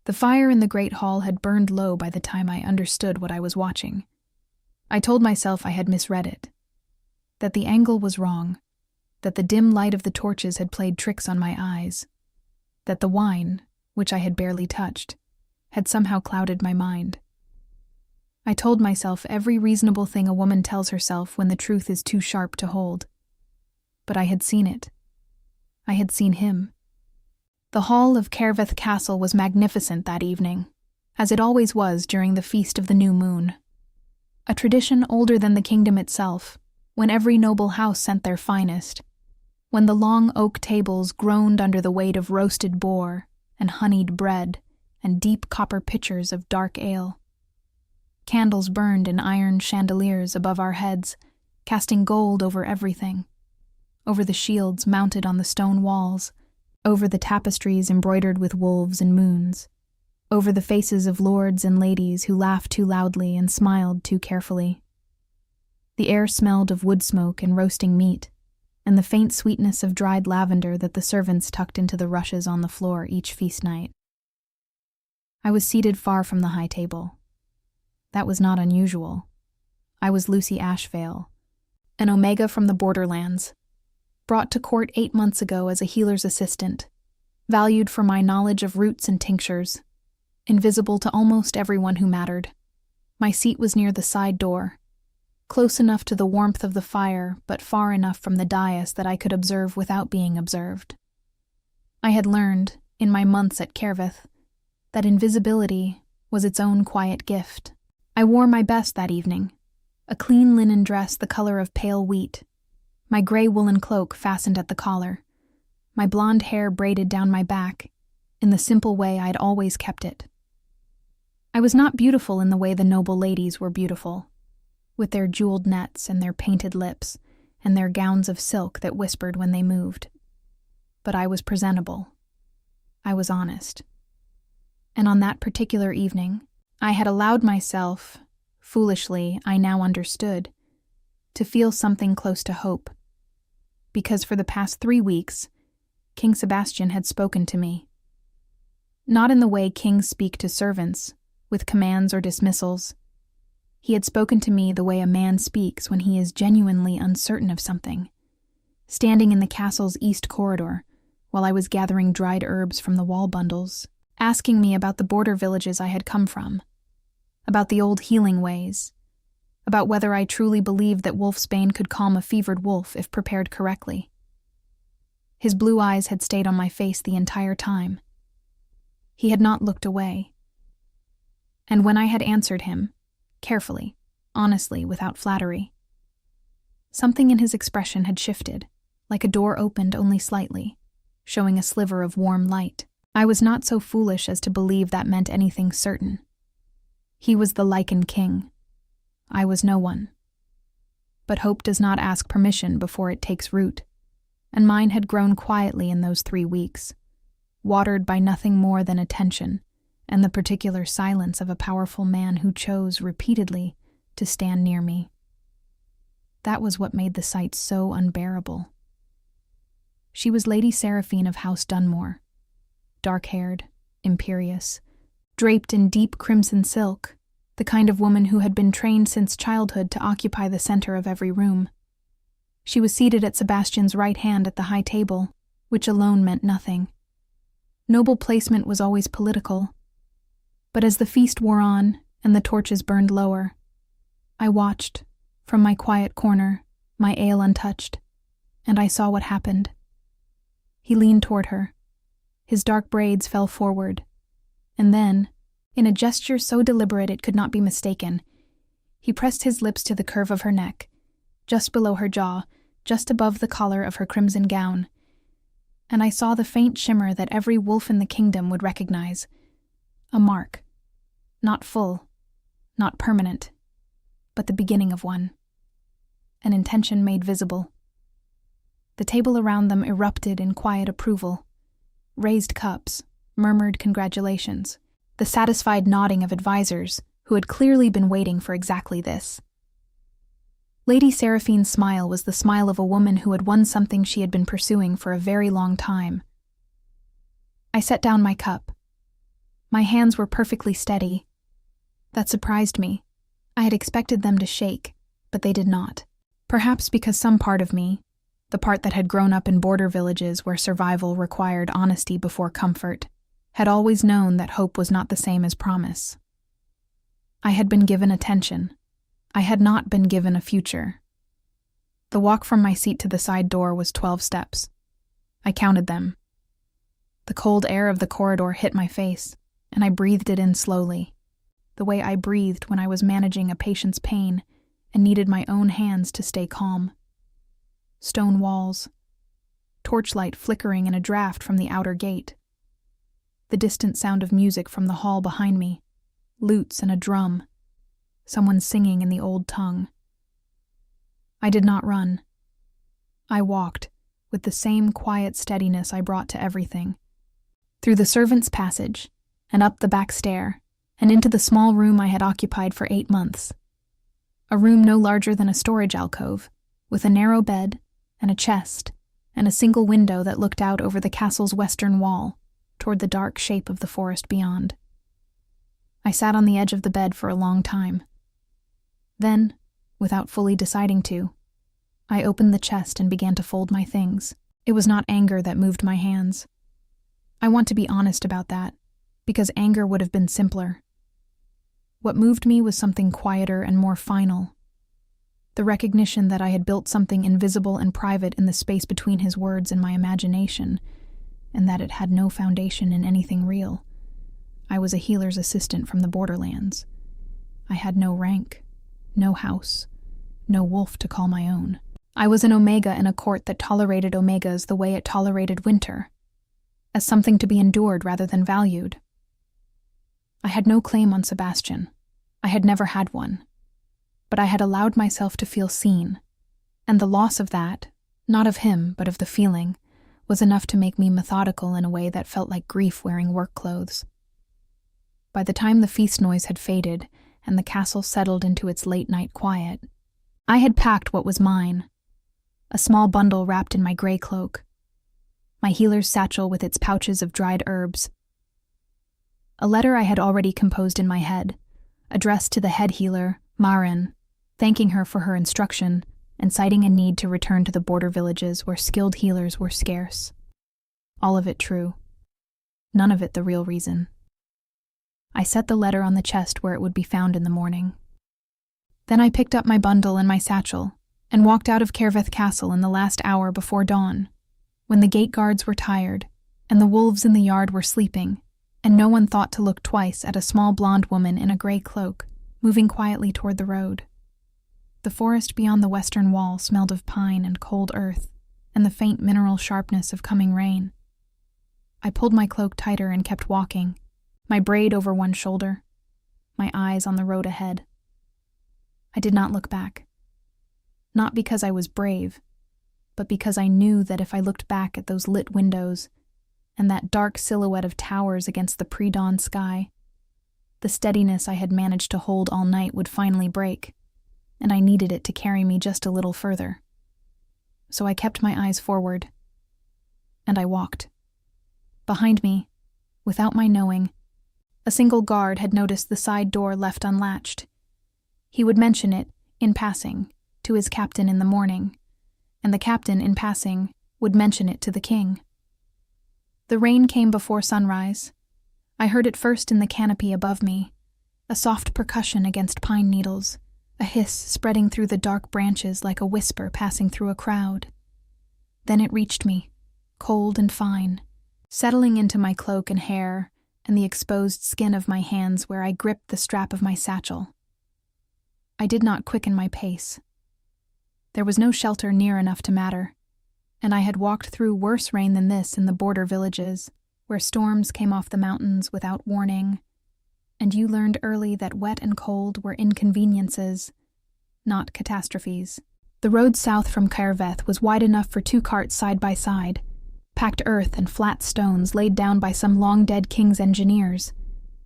The fire in the great hall had burned low by the time I understood what I was watching. I told myself I had misread it, that the angle was wrong, that the dim light of the torches had played tricks on my eyes, that the wine, which I had barely touched, had somehow clouded my mind. I told myself every reasonable thing a woman tells herself when the truth is too sharp to hold. But I had seen it. I had seen him. The hall of Caerveth Castle was magnificent that evening, as it always was during the Feast of the New Moon. A tradition older than the kingdom itself, when every noble house sent their finest, when the long oak tables groaned under the weight of roasted boar and honeyed bread and deep copper pitchers of dark ale. Candles burned in iron chandeliers above our heads, casting gold over everything, over the shields mounted on the stone walls, over the tapestries embroidered with wolves and moons, over the faces of lords and ladies who laughed too loudly and smiled too carefully. The air smelled of wood smoke and roasting meat, and the faint sweetness of dried lavender that the servants tucked into the rushes on the floor each feast night. I was seated far from the high table. That was not unusual. I was Lucy Ashvale, an Omega from the borderlands, brought to court 8 months ago as a healer's assistant, valued for my knowledge of roots and tinctures, invisible to almost everyone who mattered. My seat was near the side door, close enough to the warmth of the fire, but far enough from the dais that I could observe without being observed. I had learned, in my months at Caerveth, that invisibility was its own quiet gift. I wore my best that evening, a clean linen dress the color of pale wheat, my gray woolen cloak fastened at the collar, my blonde hair braided down my back, in the simple way I'd always kept it. I was not beautiful in the way the noble ladies were beautiful, with their jeweled nets and their painted lips and their gowns of silk that whispered when they moved. But I was presentable. I was honest. And on that particular evening, I had allowed myself, foolishly, I now understood, to feel something close to hope. Because for the past 3 weeks, King Sebastian had spoken to me. Not in the way kings speak to servants, with commands or dismissals. He had spoken to me the way a man speaks when he is genuinely uncertain of something, standing in the castle's east corridor while I was gathering dried herbs from the wall bundles, asking me about the border villages I had come from, about the old healing ways, about whether I truly believed that wolfsbane could calm a fevered wolf if prepared correctly. His blue eyes had stayed on my face the entire time. He had not looked away. And when I had answered him, carefully, honestly, without flattery, something in his expression had shifted, like a door opened only slightly, showing a sliver of warm light. I was not so foolish as to believe that meant anything certain. He was the Lycan king. I was no one. But hope does not ask permission before it takes root, and mine had grown quietly in those 3 weeks, watered by nothing more than attention and the particular silence of a powerful man who chose repeatedly to stand near me. That was what made the sight so unbearable. She was Lady Seraphine of House Dunmore, dark-haired, imperious, draped in deep crimson silk, the kind of woman who had been trained since childhood to occupy the center of every room. She was seated at Sebastian's right hand at the high table, which alone meant nothing. Noble placement was always political. But as the feast wore on and the torches burned lower, I watched, from my quiet corner, my ale untouched, and I saw what happened. He leaned toward her. His dark braids fell forward, and then, in a gesture so deliberate it could not be mistaken, he pressed his lips to the curve of her neck, just below her jaw, just above the collar of her crimson gown, and I saw the faint shimmer that every wolf in the kingdom would recognize. A mark. Not full, not permanent, but the beginning of one. An intention made visible. The table around them erupted in quiet approval. Raised cups, murmured congratulations, the satisfied nodding of advisors who had clearly been waiting for exactly this. Lady Seraphine's smile was the smile of a woman who had won something she had been pursuing for a very long time. I set down my cup. My hands were perfectly steady. That surprised me. I had expected them to shake, but they did not. Perhaps because some part of me, the part that had grown up in border villages where survival required honesty before comfort, had always known that hope was not the same as promise. I had been given attention. I had not been given a future. The walk from my seat to the side door was 12 steps. I counted them. The cold air of the corridor hit my face, and I breathed it in slowly, the way I breathed when I was managing a patient's pain and needed my own hands to stay calm. Stone walls, torchlight flickering in a draft from the outer gate. The distant sound of music from the hall behind me, lutes and a drum, someone singing in the old tongue. I did not run. I walked, with the same quiet steadiness I brought to everything, through the servants' passage, and up the back stair, and into the small room I had occupied for 8 months. A room no larger than a storage alcove, with a narrow bed, and a chest, and a single window that looked out over the castle's western wall, toward the dark shape of the forest beyond. I sat on the edge of the bed for a long time. Then, without fully deciding to, I opened the chest and began to fold my things. It was not anger that moved my hands. I want to be honest about that, because anger would have been simpler. What moved me was something quieter and more final. The recognition that I had built something invisible and private in the space between his words and my imagination, and that it had no foundation in anything real. I was a healer's assistant from the borderlands. I had no rank, no house, no wolf to call my own. I was an omega in a court that tolerated omegas the way it tolerated winter, as something to be endured rather than valued. I had no claim on Sebastian. I had never had one. But I had allowed myself to feel seen, and the loss of that, not of him but of the feeling, was enough to make me methodical in a way that felt like grief wearing work clothes. By the time the feast noise had faded and the castle settled into its late-night quiet, I had packed what was mine, a small bundle wrapped in my gray cloak, my healer's satchel with its pouches of dried herbs, a letter I had already composed in my head, addressed to the head healer, Maren, thanking her for her instruction and citing a need to return to the border villages where skilled healers were scarce. All of it true. None of it the real reason. I set the letter on the chest where it would be found in the morning. Then I picked up my bundle and my satchel and walked out of Kerveth Castle in the last hour before dawn, when the gate guards were tired and the wolves in the yard were sleeping, and no one thought to look twice at a small blonde woman in a gray cloak, moving quietly toward the road. The forest beyond the western wall smelled of pine and cold earth, and the faint mineral sharpness of coming rain. I pulled my cloak tighter and kept walking, my braid over one shoulder, my eyes on the road ahead. I did not look back. Not because I was brave, but because I knew that if I looked back at those lit windows and that dark silhouette of towers against the pre-dawn sky, the steadiness I had managed to hold all night would finally break, and I needed it to carry me just a little further. So I kept my eyes forward, and I walked. Behind me, without my knowing, a single guard had noticed the side door left unlatched. He would mention it, in passing, to his captain in the morning, and the captain, in passing, would mention it to the king. The rain came before sunrise. I heard it first in the canopy above me, a soft percussion against pine needles, a hiss spreading through the dark branches like a whisper passing through a crowd. Then it reached me, cold and fine, settling into my cloak and hair and the exposed skin of my hands where I gripped the strap of my satchel. I did not quicken my pace. There was no shelter near enough to matter, and I had walked through worse rain than this in the border villages, where storms came off the mountains without warning, and you learned early that wet and cold were inconveniences, not catastrophes. The road south from Kerveth was wide enough for 2 carts side by side, packed earth and flat stones laid down by some long-dead king's engineers,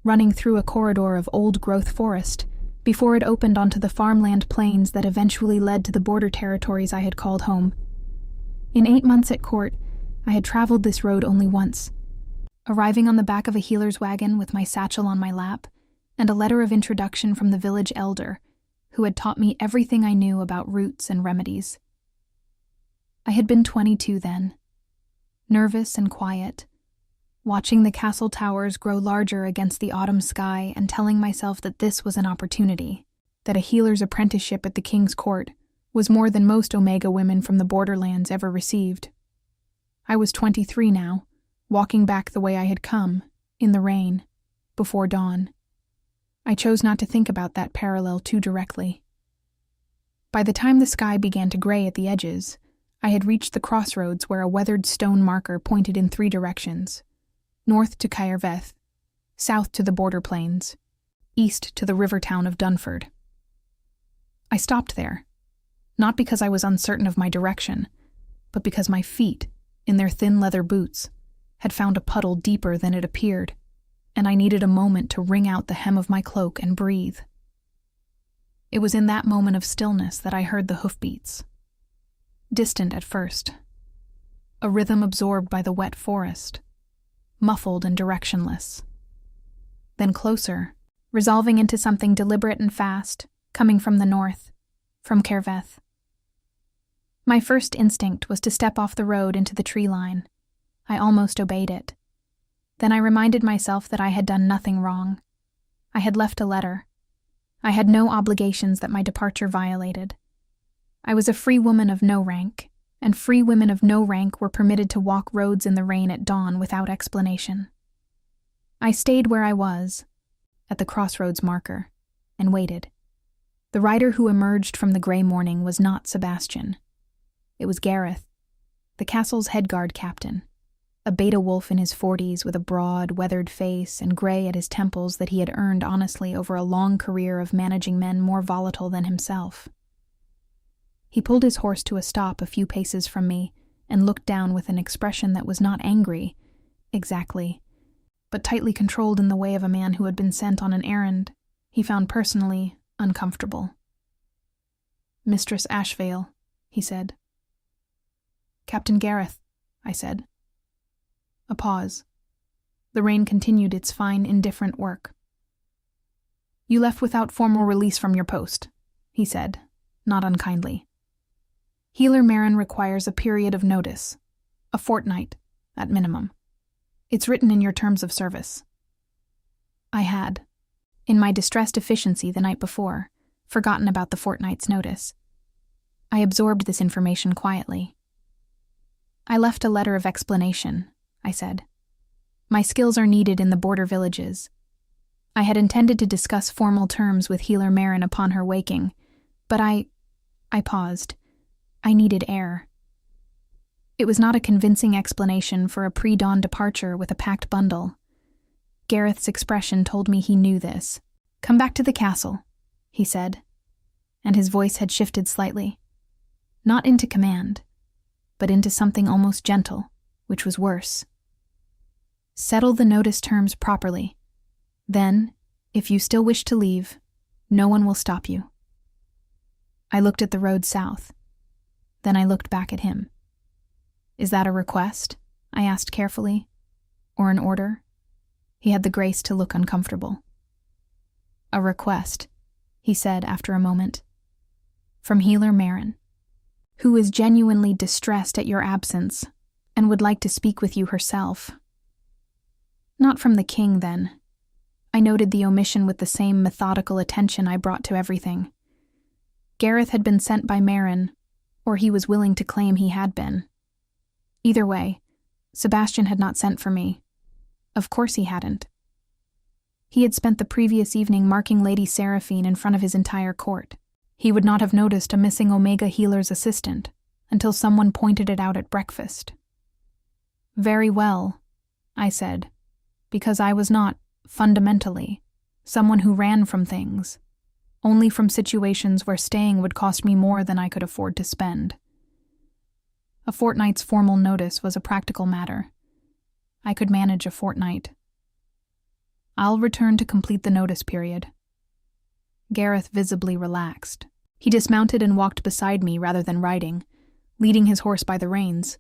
running through a corridor of old-growth forest before it opened onto the farmland plains that eventually led to the border territories I had called home. In 8 months at court, I had traveled this road only once. arriving on the back of a healer's wagon with my satchel on my lap and a letter of introduction from the village elder, who had taught me everything I knew about roots and remedies. I had been 22 then, nervous and quiet, watching the castle towers grow larger against the autumn sky and telling myself that this was an opportunity, that a healer's apprenticeship at the king's court was more than most Omega women from the borderlands ever received. I was 23 now, walking back the way I had come, in the rain, before dawn. I chose not to think about that parallel too directly. By the time the sky began to gray at the edges, I had reached the crossroads where a weathered stone marker pointed in 3 directions: north to Caerveth, south to the border plains, east to the river town of Dunford. I stopped there, not because I was uncertain of my direction, but because my feet, in their thin leather boots, had found a puddle deeper than it appeared, and I needed a moment to wring out the hem of my cloak and breathe. It was in that moment of stillness that I heard the hoofbeats. Distant at first, a rhythm absorbed by the wet forest, muffled and directionless. Then closer, resolving into something deliberate and fast, coming from the north, from Caerveth. My first instinct was to step off the road into the tree line. I almost obeyed it. Then I reminded myself that I had done nothing wrong. I had left a letter. I had no obligations that my departure violated. I was a free woman of no rank, and free women of no rank were permitted to walk roads in the rain at dawn without explanation. I stayed where I was, at the crossroads marker, and waited. The rider who emerged from the gray morning was not Sebastian. It was Gareth, the castle's headguard captain, a beta wolf in his 40s with a broad, weathered face and gray at his temples that he had earned honestly over a long career of managing men more volatile than himself. He pulled his horse to a stop a few paces from me and looked down with an expression that was not angry, exactly, but tightly controlled in the way of a man who had been sent on an errand he found personally uncomfortable. "Mistress Ashvale," he said. "Captain Gareth," I said. A pause. The rain continued its fine, indifferent work. "You left without formal release from your post," he said, not unkindly. "Healer Marin requires a period of notice, a fortnight, at minimum. It's written in your terms of service." I had, in my distressed efficiency the night before, forgotten about the fortnight's notice. I absorbed this information quietly. "I left a letter of explanation," I said. "My skills are needed in the border villages. I had intended to discuss formal terms with Healer Marin upon her waking, but I paused. I needed air. It was not a convincing explanation for a pre-dawn departure with a packed bundle. Gareth's expression told me he knew this. "Come back to the castle," he said, and his voice had shifted slightly. Not into command, but into something almost gentle, which was worse. "Settle the notice terms properly. Then, if you still wish to leave, no one will stop you." I looked at the road south. Then I looked back at him. "Is that a request?" I asked carefully. "Or an order?" He had the grace to look uncomfortable. "A request," he said after a moment. "From Healer Marin, who is genuinely distressed at your absence and would like to speak with you herself." Not from the king, then. I noted the omission with the same methodical attention I brought to everything. Gareth had been sent by Marin, or he was willing to claim he had been. Either way, Sebastian had not sent for me. Of course he hadn't. He had spent the previous evening marking Lady Seraphine in front of his entire court. He would not have noticed a missing Omega healer's assistant until someone pointed it out at breakfast. "Very well," I said, because I was not, fundamentally, someone who ran from things, only from situations where staying would cost me more than I could afford to spend. A fortnight's formal notice was a practical matter. I could manage a fortnight. "I'll return to complete the notice period." Gareth visibly relaxed. He dismounted and walked beside me rather than riding, leading his horse by the reins,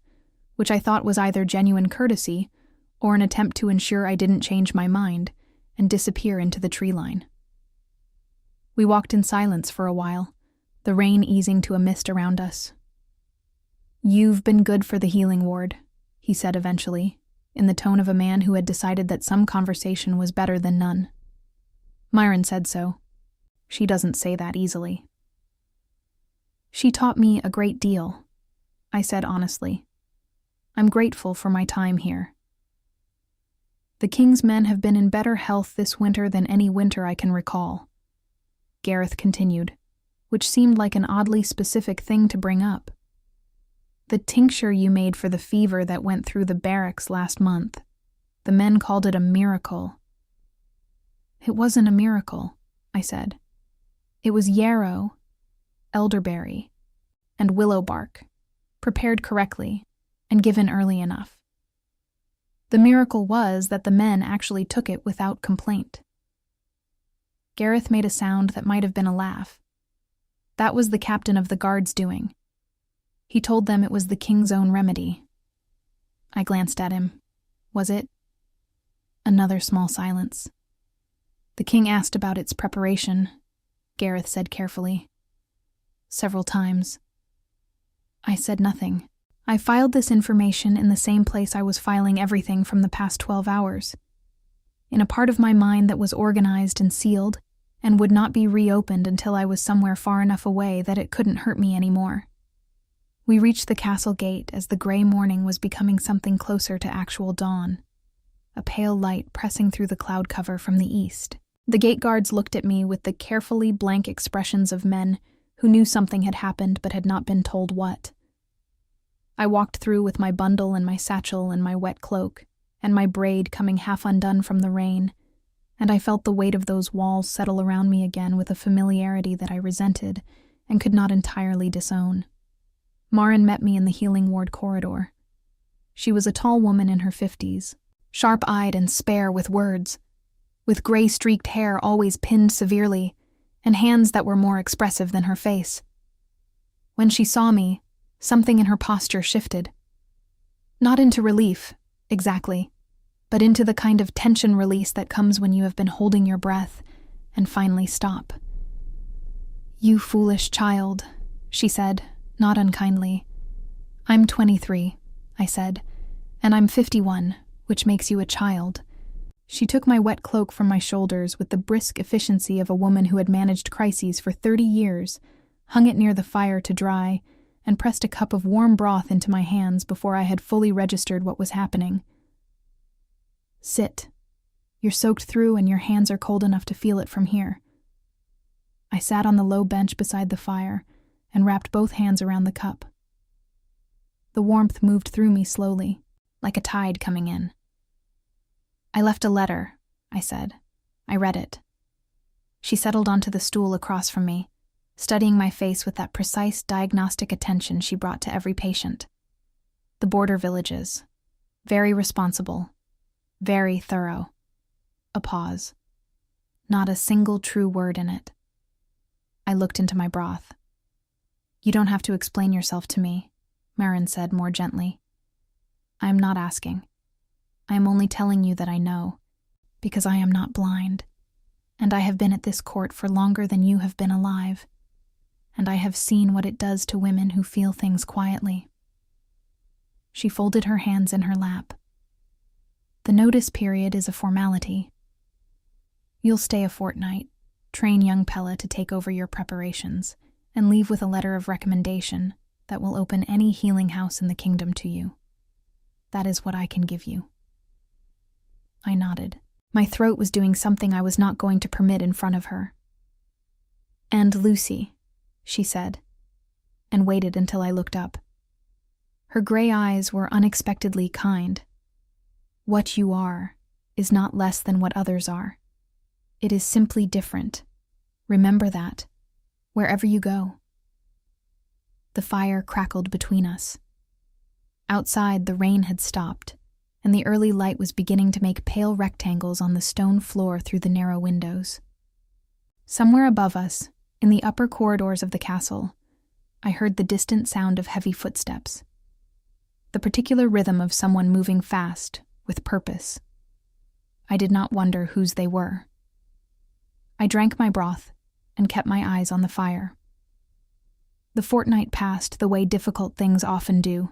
which I thought was either genuine courtesy or an attempt to ensure I didn't change my mind and disappear into the tree line. We walked in silence for a while, the rain easing to a mist around us. "You've been good for the healing ward," he said eventually, in the tone of a man who had decided that some conversation was better than none. Myron said so. She doesn't say that easily. "She taught me a great deal," I said honestly. "I'm grateful for my time here." "The King's men have been in better health this winter than any winter I can recall," Gareth continued, which seemed like an oddly specific thing to bring up. "The tincture you made for the fever that went through the barracks last month, the men called it a miracle." "It wasn't a miracle," I said. "It was yarrow, elderberry, and willow bark, prepared correctly and given early enough. The miracle was that the men actually took it without complaint." Gareth made a sound that might have been a laugh. "That was the captain of the guards doing. He told them it was the King's own remedy." I glanced at him. "Was it?" Another small silence. "The King asked about its preparation," Gareth said carefully. "Several times." I said nothing. I filed this information in the same place I was filing everything from the past 12 hours. In a part of my mind that was organized and sealed, and would not be reopened until I was somewhere far enough away that it couldn't hurt me anymore. We reached the castle gate as the gray morning was becoming something closer to actual dawn, a pale light pressing through the cloud cover from the east. The gate guards looked at me with the carefully blank expressions of men who knew something had happened but had not been told what. I walked through with my bundle and my satchel and my wet cloak, and my braid coming half undone from the rain, and I felt the weight of those walls settle around me again with a familiarity that I resented and could not entirely disown. Marin met me in the healing ward corridor. She was a tall woman in her 50s, sharp-eyed and spare with words, with gray-streaked hair always pinned severely, and hands that were more expressive than her face. When she saw me, something in her posture shifted. Not into relief, exactly, but into the kind of tension release that comes when you have been holding your breath and finally stop. "You foolish child," she said, not unkindly. "I'm 23, I said, "and I'm 51, which makes you a child." She took my wet cloak from my shoulders with the brisk efficiency of a woman who had managed crises for 30 years, hung it near the fire to dry, and pressed a cup of warm broth into my hands before I had fully registered what was happening. "Sit. You're soaked through and your hands are cold enough to feel it from here." I sat on the low bench beside the fire and wrapped both hands around the cup. The warmth moved through me slowly, like a tide coming in. "I left a letter," I said. "I read it." She settled onto the stool across from me, studying my face with that precise diagnostic attention she brought to every patient. The border villages. Very responsible. Very thorough. A pause. Not a single true word in it. I looked into my broth. "You don't have to explain yourself to me," Marin said more gently. "I am not asking. I am only telling you that I know, because I am not blind, and I have been at this court for longer than you have been alive, and I have seen what it does to women who feel things quietly." She folded her hands in her lap. "The notice period is a formality. You'll stay a fortnight, train young Pella to take over your preparations, and leave with a letter of recommendation that will open any healing house in the kingdom to you. That is what I can give you." I nodded. My throat was doing something I was not going to permit in front of her. "And Lucy," she said, and waited until I looked up. Her gray eyes were unexpectedly kind. "What you are is not less than what others are. It is simply different. Remember that, wherever you go." The fire crackled between us. Outside, the rain had stopped, and the early light was beginning to make pale rectangles on the stone floor through the narrow windows. Somewhere above us, in the upper corridors of the castle, I heard the distant sound of heavy footsteps. The particular rhythm of someone moving fast, with purpose. I did not wonder whose they were. I drank my broth and kept my eyes on the fire. The fortnight passed the way difficult things often do,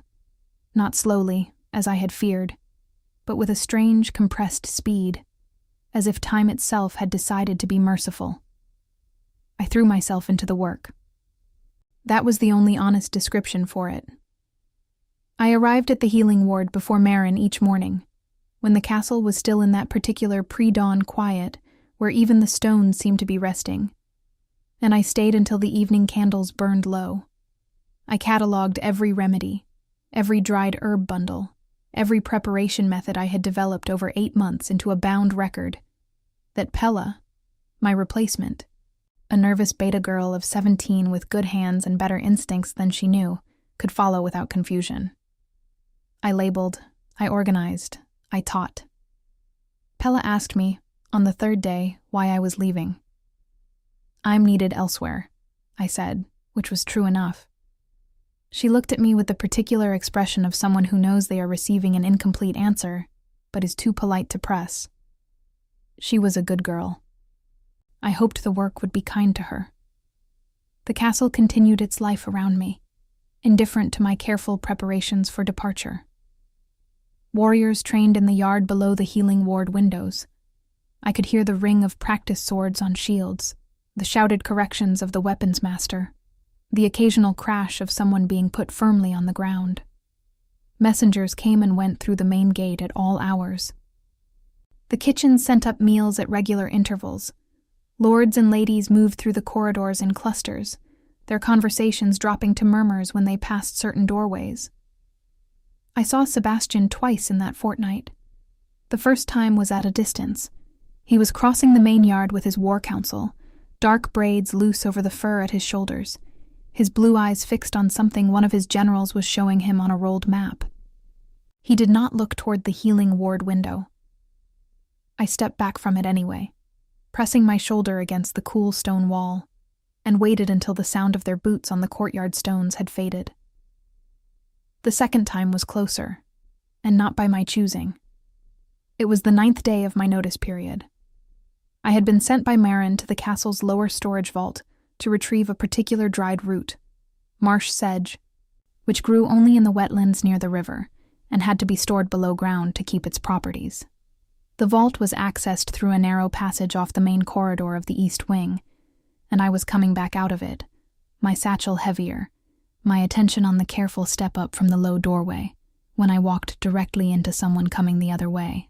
not slowly, as I had feared, but with a strange, compressed speed, as if time itself had decided to be merciful. I threw myself into the work. That was the only honest description for it. I arrived at the healing ward before Marin each morning, when the castle was still in that particular pre-dawn quiet where even the stones seemed to be resting, and I stayed until the evening candles burned low. I catalogued every remedy, every dried herb bundle, every preparation method I had developed over 8 months into a bound record that Pella, my replacement, a nervous beta girl of 17 with good hands and better instincts than she knew, could follow without confusion. I labeled, I organized, I taught. Pella asked me, on the 3rd day, why I was leaving. I'm needed elsewhere, I said, which was true enough. She looked at me with the particular expression of someone who knows they are receiving an incomplete answer, but is too polite to press. She was a good girl. I hoped the work would be kind to her. The castle continued its life around me, indifferent to my careful preparations for departure. Warriors trained in the yard below the healing ward windows. I could hear the ring of practice swords on shields, the shouted corrections of the weapons master, the occasional crash of someone being put firmly on the ground. Messengers came and went through the main gate at all hours. The kitchen sent up meals at regular intervals. Lords and ladies moved through the corridors in clusters, their conversations dropping to murmurs when they passed certain doorways. I saw Sebastian twice in that fortnight. The first time was at a distance. He was crossing the main yard with his war council, dark braids loose over the fur at his shoulders, his blue eyes fixed on something one of his generals was showing him on a rolled map. He did not look toward the healing ward window. I stepped back from it anyway, pressing my shoulder against the cool stone wall, and waited until the sound of their boots on the courtyard stones had faded. The second time was closer, and not by my choosing. It was the 9th day of my notice period. I had been sent by Marin to the castle's lower storage vault to retrieve a particular dried root, marsh sedge, which grew only in the wetlands near the river and had to be stored below ground to keep its properties. The vault was accessed through a narrow passage off the main corridor of the east wing, and I was coming back out of it, my satchel heavier, my attention on the careful step up from the low doorway, when I walked directly into someone coming the other way.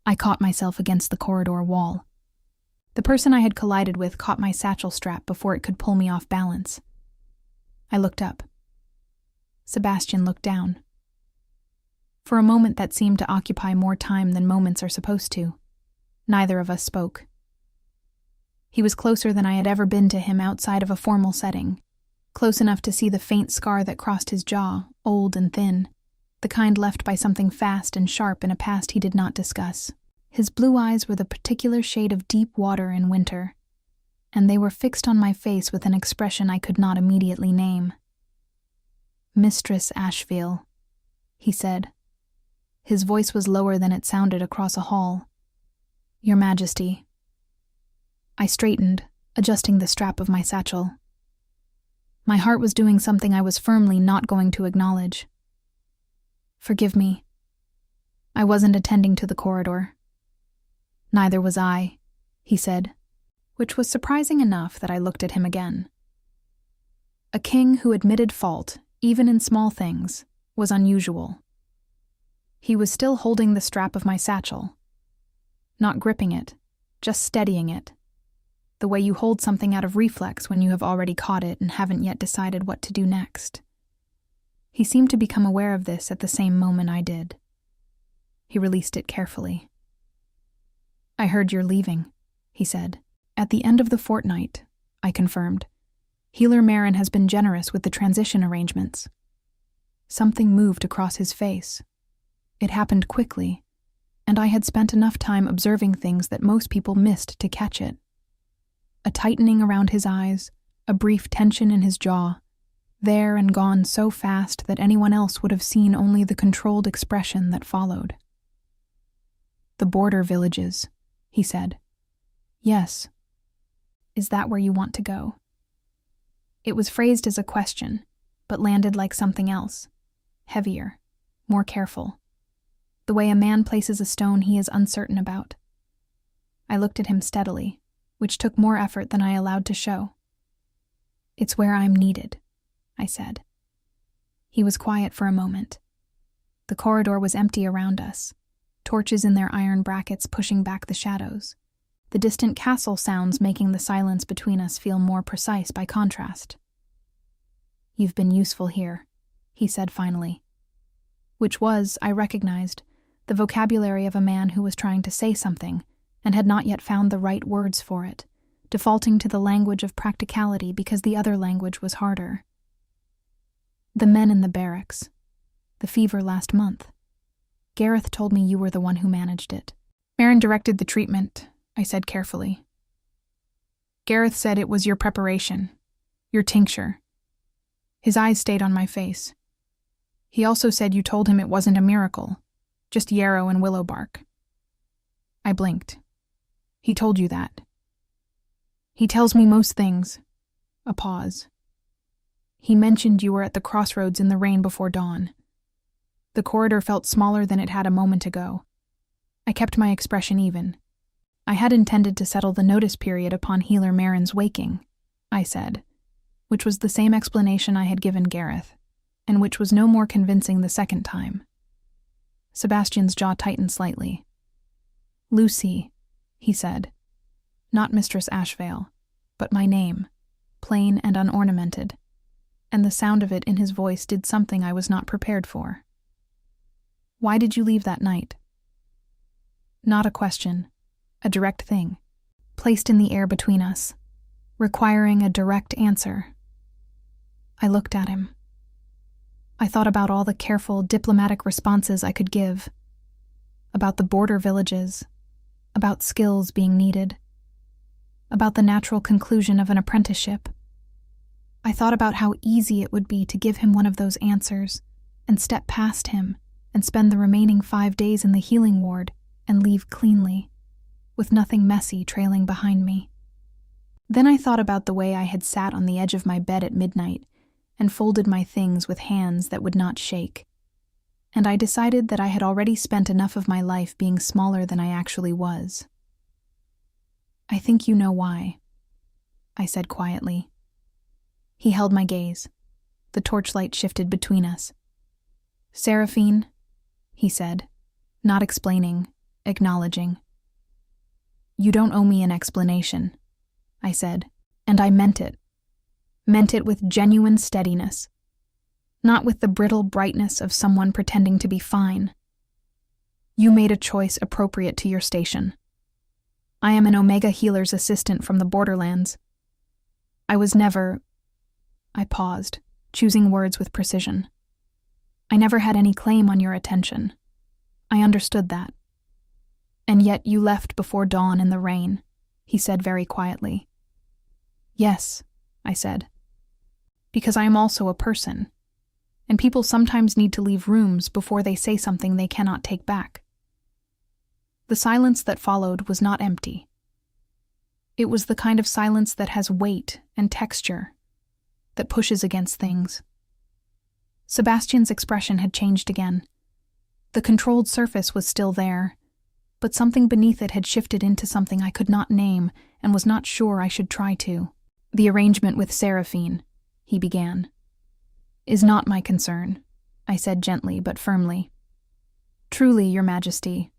I caught myself against the corridor wall. The person I had collided with caught my satchel strap before it could pull me off balance. I looked up. Sebastian looked down. For a moment that seemed to occupy more time than moments are supposed to. Neither of us spoke. He was closer than I had ever been to him outside of a formal setting, close enough to see the faint scar that crossed his jaw, old and thin, the kind left by something fast and sharp in a past he did not discuss. His blue eyes were the particular shade of deep water in winter, and they were fixed on my face with an expression I could not immediately name. "Mistress Asheville," he said. His voice was lower than it sounded across a hall. "Your Majesty." I straightened, adjusting the strap of my satchel. My heart was doing something I was firmly not going to acknowledge. "Forgive me. I wasn't attending to the corridor." "Neither was I," he said, which was surprising enough that I looked at him again. A king who admitted fault, even in small things, was unusual. He was still holding the strap of my satchel, not gripping it, just steadying it, the way you hold something out of reflex when you have already caught it and haven't yet decided what to do next. He seemed to become aware of this at the same moment I did. He released it carefully. "I heard you're leaving," he said. "At the end of the fortnight," I confirmed. "Healer Marin has been generous with the transition arrangements." Something moved across his face. It happened quickly, and I had spent enough time observing things that most people missed to catch it. A tightening around his eyes, a brief tension in his jaw, there and gone so fast that anyone else would have seen only the controlled expression that followed. The border villages, he said. Yes. Is that where you want to go? It was phrased as a question, but landed like something else. Heavier, more careful. The way a man places a stone he is uncertain about. I looked at him steadily, which took more effort than I allowed to show. It's where I'm needed, I said. He was quiet for a moment. The corridor was empty around us, torches in their iron brackets pushing back the shadows, the distant castle sounds making the silence between us feel more precise by contrast. You've been useful here, he said finally. Which was, I recognized, the vocabulary of a man who was trying to say something and had not yet found the right words for it, defaulting to the language of practicality because the other language was harder. The men in the barracks. The fever last month. Gareth told me you were the one who managed it. Marin directed the treatment, I said carefully. Gareth said it was your preparation, your tincture. His eyes stayed on my face. He also said you told him it wasn't a miracle, just yarrow and willow bark. I blinked. He told you that. He tells me most things. A pause. He mentioned you were at the crossroads in the rain before dawn. The corridor felt smaller than it had a moment ago. I kept my expression even. I had intended to settle the notice period upon healer Marin's waking, I said, which was the same explanation I had given Gareth, and which was no more convincing the second time. Sebastian's jaw tightened slightly. Lucy, he said. Not Mistress Ashvale, but my name, plain and unornamented, and the sound of it in his voice did something I was not prepared for. Why did you leave that night? Not a question, a direct thing, placed in the air between us, requiring a direct answer. I looked at him. I thought about all the careful, diplomatic responses I could give, about the border villages, about skills being needed, about the natural conclusion of an apprenticeship. I thought about how easy it would be to give him one of those answers and step past him and spend the remaining 5 days in the healing ward and leave cleanly, with nothing messy trailing behind me. Then I thought about the way I had sat on the edge of my bed at midnight and folded my things with hands that would not shake, and I decided that I had already spent enough of my life being smaller than I actually was. I think you know why, I said quietly. He held my gaze. The torchlight shifted between us. Seraphine, he said, not explaining, acknowledging. You don't owe me an explanation, I said, and I meant it. Meant it with genuine steadiness, not with the brittle brightness of someone pretending to be fine. You made a choice appropriate to your station. I am an Omega Healer's assistant from the borderlands. I was never... I paused, choosing words with precision. I never had any claim on your attention. I understood that. And yet you left before dawn in the rain, he said very quietly. Yes, I said. Because I am also a person, and people sometimes need to leave rooms before they say something they cannot take back. The silence that followed was not empty. It was the kind of silence that has weight and texture, that pushes against things. Sebastian's expression had changed again. The controlled surface was still there, but something beneath it had shifted into something I could not name and was not sure I should try to. The arrangement with Seraphine, he began, is not my concern, I said gently but firmly. Truly, Your Majesty,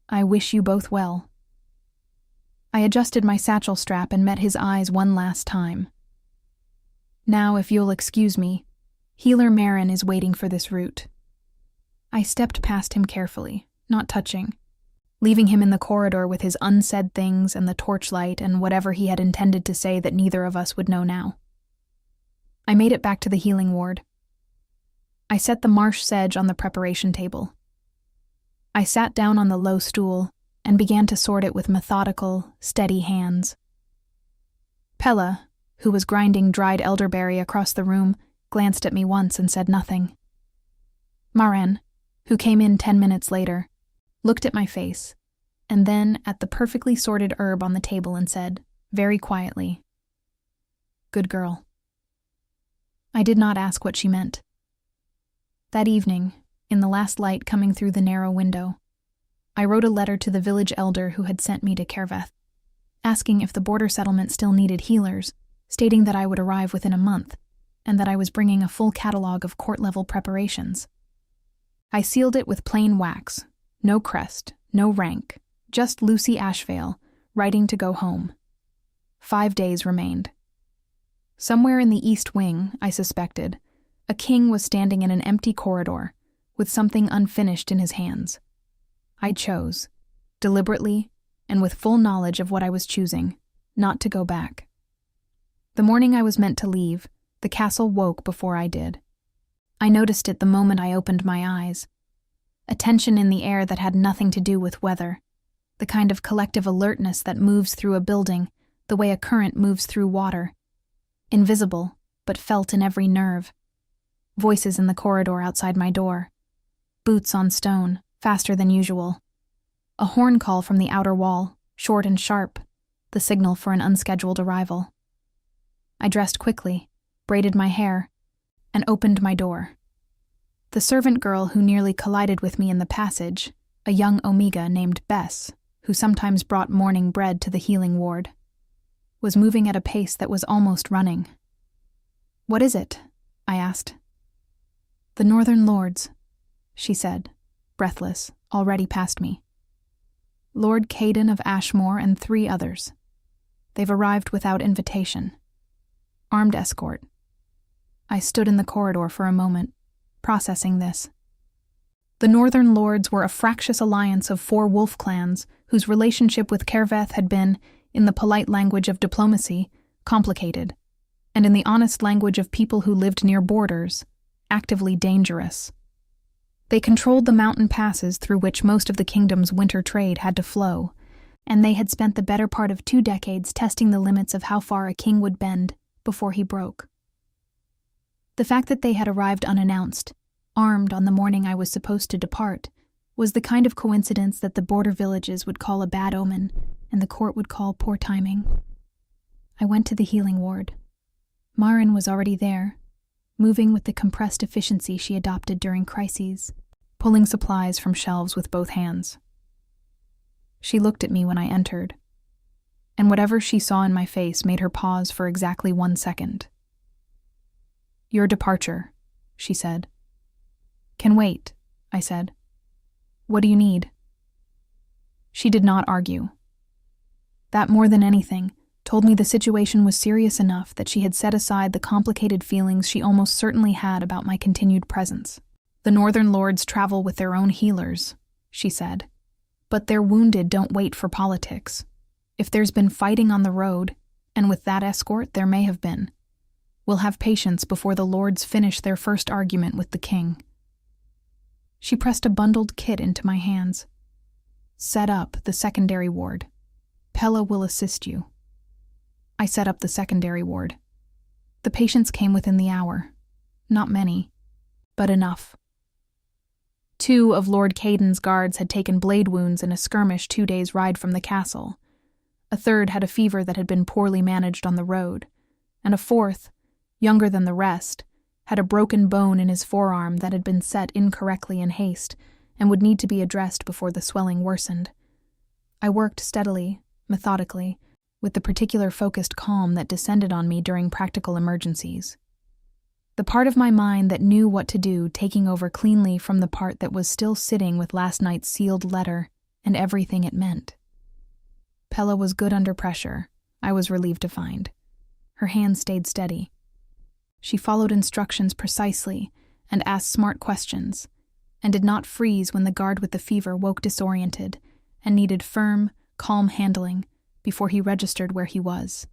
I wish you both well. I adjusted my satchel strap and met his eyes one last time. Now, if you'll excuse me, Healer Marin is waiting for this route. I stepped past him carefully, not touching, leaving him in the corridor with his unsaid things and the torchlight and whatever he had intended to say that neither of us would know now. I made it back to the healing ward. I set the marsh sedge on the preparation table. I sat down on the low stool and began to sort it with methodical, steady hands. Pella, who was grinding dried elderberry across the room, glanced at me once and said nothing. Marin, who came in 10 minutes later, looked at my face, and then at the perfectly sorted herb on the table and said, very quietly, "Good girl." I did not ask what she meant. That evening, in the last light coming through the narrow window, I wrote a letter to the village elder who had sent me to Kerveth, asking if the border settlement still needed healers, stating that I would arrive within a month, and that I was bringing a full catalog of court-level preparations. I sealed it with plain wax, no crest, no rank, just Lucy Ashvale, writing to go home. 5 days remained. Somewhere in the east wing, I suspected, a king was standing in an empty corridor, with something unfinished in his hands. I chose, deliberately, and with full knowledge of what I was choosing, not to go back. The morning I was meant to leave, the castle woke before I did. I noticed it the moment I opened my eyes. A tension in the air that had nothing to do with weather, the kind of collective alertness that moves through a building the way a current moves through water. Invisible, but felt in every nerve. Voices in the corridor outside my door. Boots on stone, faster than usual. A horn call from the outer wall, short and sharp, the signal for an unscheduled arrival. I dressed quickly, braided my hair, and opened my door. The servant girl who nearly collided with me in the passage, a young Omega named Bess, who sometimes brought morning bread to the healing ward, was moving at a pace that was almost running. "What is it?" I asked. "The Northern Lords," she said, breathless, already past me. "Lord Caden of Ashmore and 3 others. They've arrived without invitation. Armed escort." I stood in the corridor for a moment, processing this. The Northern Lords were a fractious alliance of 4 wolf clans whose relationship with Kerveth had been, in the polite language of diplomacy, complicated, and in the honest language of people who lived near borders, actively dangerous. They controlled the mountain passes through which most of the kingdom's winter trade had to flow, and they had spent the better part of 2 decades testing the limits of how far a king would bend before he broke. The fact that they had arrived unannounced, armed on the morning I was supposed to depart, was the kind of coincidence that the border villages would call a bad omen and the court would call poor timing. I went to the healing ward. Marin was already there, moving with the compressed efficiency she adopted during crises, pulling supplies from shelves with both hands. She looked at me when I entered, and whatever she saw in my face made her pause for exactly 1 second. "Your departure," she said. "Can wait," I said. "What do you need?" She did not argue. That, more than anything, told me the situation was serious enough that she had set aside the complicated feelings she almost certainly had about my continued presence. "The Northern Lords travel with their own healers," she said. "But their wounded don't wait for politics. If there's been fighting on the road, and with that escort there may have been, we'll have patience before the Lords finish their first argument with the king." She pressed a bundled kit into my hands. "Set up the secondary ward. Pella will assist you." I set up the secondary ward. The patients came within the hour. Not many, but enough. 2 of Lord Caden's guards had taken blade wounds in a skirmish 2 days' ride from the castle. A 3rd had a fever that had been poorly managed on the road, and a 4th, younger than the rest, had a broken bone in his forearm that had been set incorrectly in haste and would need to be addressed before the swelling worsened. I worked steadily, methodically, with the particular focused calm that descended on me during practical emergencies. The part of my mind that knew what to do taking over cleanly from the part that was still sitting with last night's sealed letter and everything it meant. Pella was good under pressure, I was relieved to find. Her hands stayed steady. She followed instructions precisely and asked smart questions, and did not freeze when the guard with the fever woke disoriented and needed firm, calm handling before he registered where he was.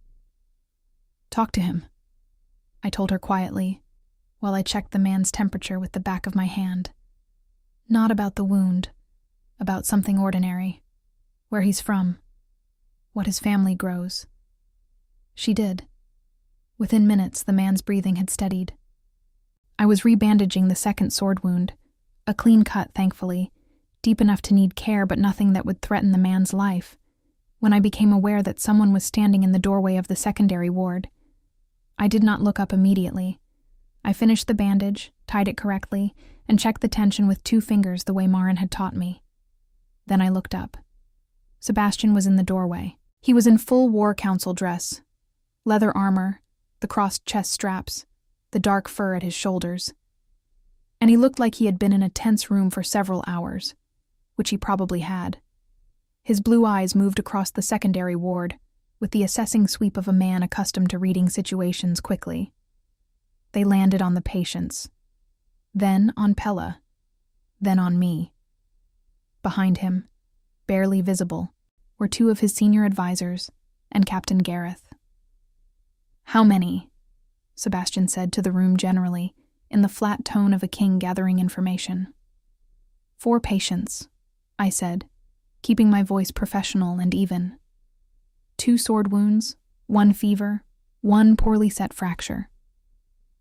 "Talk to him," I told her quietly, while I checked the man's temperature with the back of my hand. "Not about the wound, about something ordinary, where he's from, what his family grows." She did. Within minutes, the man's breathing had steadied. I was rebandaging the 2nd sword wound, a clean cut, thankfully, deep enough to need care but nothing that would threaten the man's life, when I became aware that someone was standing in the doorway of the secondary ward. I did not look up immediately. I finished the bandage, tied it correctly, and checked the tension with 2 fingers the way Marin had taught me. Then I looked up. Sebastian was in the doorway. He was in full war council dress, leather armor, the crossed chest straps, the dark fur at his shoulders. And he looked like he had been in a tense room for several hours, which he probably had. His blue eyes moved across the secondary ward, with the assessing sweep of a man accustomed to reading situations quickly. They landed on the patients, then on Pella, then on me. Behind him, barely visible, were 2 of his senior advisors and Captain Gareth. "How many?" Sebastian said to the room generally, in the flat tone of a king gathering information. 4 patients, I said, keeping my voice professional and even. 2 sword wounds, 1 fever, 1 poorly set fracture.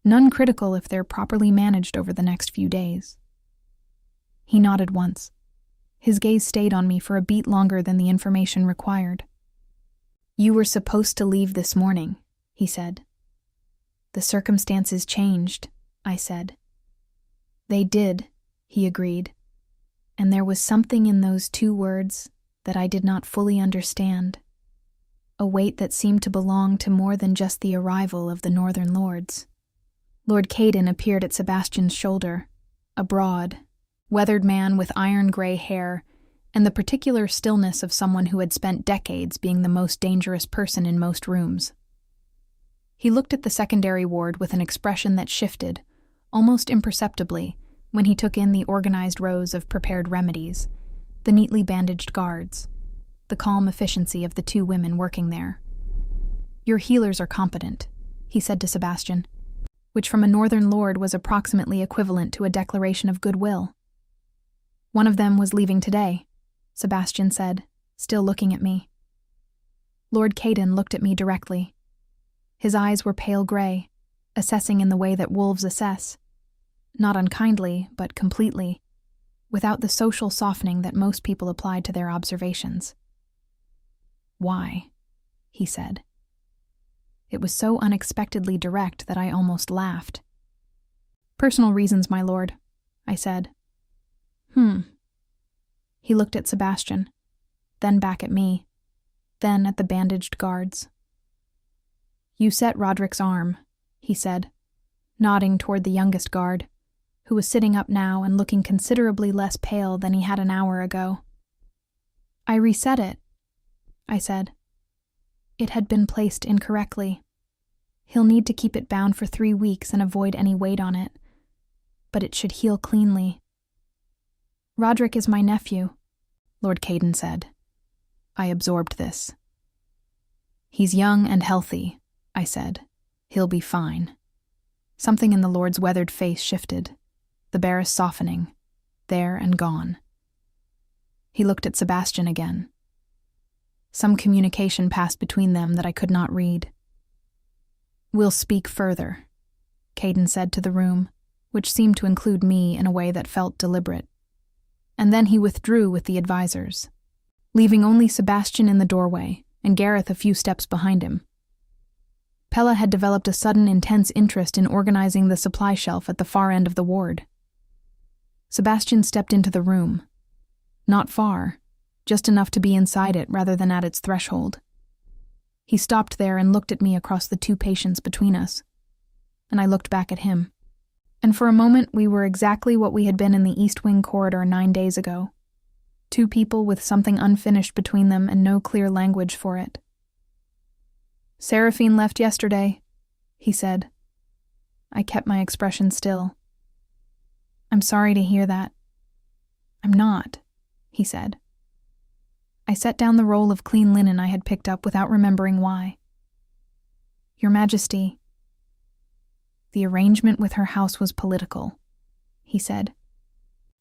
None critical if they're properly managed over the next few days. He nodded once. His gaze stayed on me for a beat longer than the information required. "You were supposed to leave this morning," he said. "The circumstances changed," I said. "They did," he agreed. And there was something in those 2 words that I did not fully understand. A weight that seemed to belong to more than just the arrival of the Northern Lords. Lord Caden appeared at Sebastian's shoulder, a broad, weathered man with iron-gray hair and the particular stillness of someone who had spent decades being the most dangerous person in most rooms. He looked at the secondary ward with an expression that shifted, almost imperceptibly, when he took in the organized rows of prepared remedies, the neatly bandaged guards, the calm efficiency of the 2 women working there. "Your healers are competent," he said to Sebastian, which from a Northern Lord was approximately equivalent to a declaration of goodwill. "One of them was leaving today," Sebastian said, still looking at me. Lord Caden looked at me directly. His eyes were pale gray, assessing in the way that wolves assess, not unkindly, but completely, without the social softening that most people applied to their observations. "Why?" he said. It was so unexpectedly direct that I almost laughed. "Personal reasons, my lord," I said. He looked at Sebastian, then back at me, then at the bandaged guards. "You set Roderick's arm," he said, nodding toward the youngest guard, who was sitting up now and looking considerably less pale than he had an hour ago. "I reset it," I said. "It had been placed incorrectly. He'll need to keep it bound for 3 weeks and avoid any weight on it, but it should heal cleanly." "Roderick is my nephew," Lord Caden said. I absorbed this. "He's young and healthy," I said. "He'll be fine." Something in the Lord's weathered face shifted, the barris softening, there and gone. He looked at Sebastian again. Some communication passed between them that I could not read. "We'll speak further," Caden said to the room, which seemed to include me in a way that felt deliberate. And then he withdrew with the advisors, leaving only Sebastian in the doorway and Gareth a few steps behind him. Pella had developed a sudden intense interest in organizing the supply shelf at the far end of the ward. Sebastian stepped into the room. Not far, just enough to be inside it rather than at its threshold. He stopped there and looked at me across the 2 patients between us, and I looked back at him. And for a moment we were exactly what we had been in the East Wing corridor 9 days ago. 2 people with something unfinished between them and no clear language for it. "Seraphine left yesterday," he said. I kept my expression still. "I'm sorry to hear that." "I'm not," he said. I set down the roll of clean linen I had picked up without remembering why. "Your Majesty, the arrangement with her house was political," he said,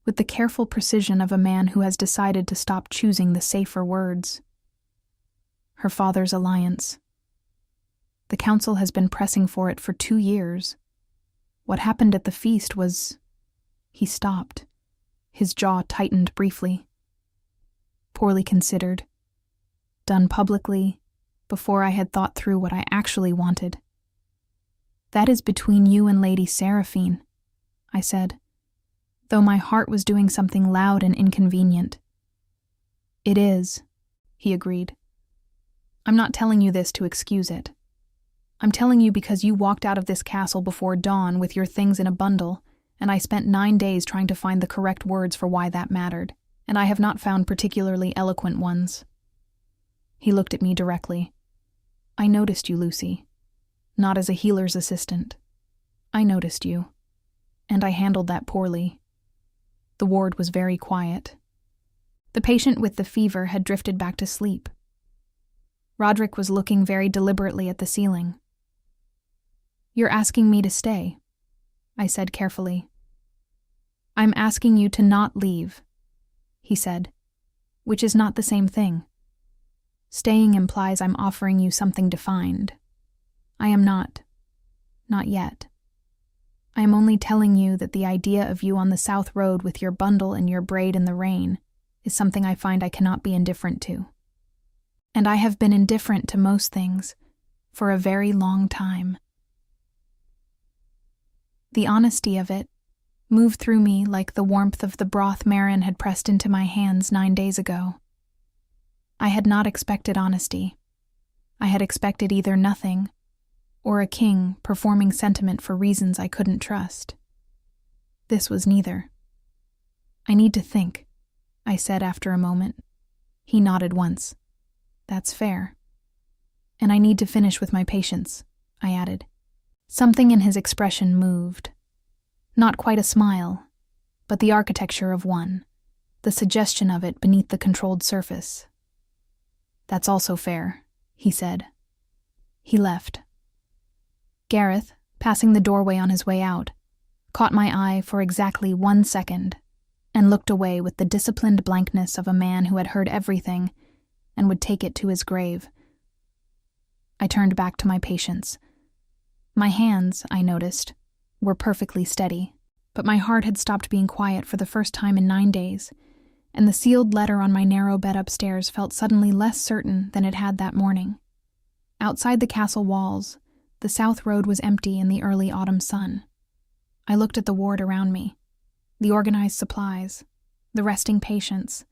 with the careful precision of a man who has decided to stop choosing the safer words. "Her father's alliance. The council has been pressing for it for 2 years. What happened at the feast was..." He stopped, His jaw tightened briefly. Poorly considered. Done publicly, before I had thought through what I actually wanted. That is between you and Lady Seraphine, I said, though my heart was doing something loud and inconvenient. It is, he agreed. I'm not telling you this to excuse it. I'm telling you because you walked out of this castle before dawn with your things in a bundle, and I spent 9 days trying to find the correct words for why that mattered, and I have not found particularly eloquent ones. He looked at me directly. I noticed you, Lucy. Not as a healer's assistant. I noticed you. And I handled that poorly. The ward was very quiet. The patient with the fever had drifted back to sleep. Roderick was looking very deliberately at the ceiling. You're asking me to stay, I said carefully. I'm asking you to not leave, he said, which is not the same thing. Staying implies I'm offering you something defined. I am not. Not yet. I am only telling you that the idea of you on the South Road with your bundle and your braid in the rain is something I find I cannot be indifferent to. And I have been indifferent to most things for a very long time. The honesty of it moved through me like the warmth of the broth Marin had pressed into my hands 9 days ago. I had not expected honesty. I had expected either nothing or a king performing sentiment for reasons I couldn't trust. This was neither. I need to think, I said after a moment. He nodded once. That's fair. And I need to finish with my patients, I added. Something in his expression moved. Not quite a smile, but the architecture of one, the suggestion of it beneath the controlled surface. That's also fair, he said. He left. Gareth, passing the doorway on his way out, caught my eye for exactly 1 second and looked away with the disciplined blankness of a man who had heard everything and would take it to his grave. I turned back to my patients. My hands, I noticed, were perfectly steady, but my heart had stopped being quiet for the first time in 9 days, and the sealed letter on my narrow bed upstairs felt suddenly less certain than it had that morning. Outside the castle walls, the South Road was empty in the early autumn sun. I looked at the ward around me, the organized supplies, the resting patients,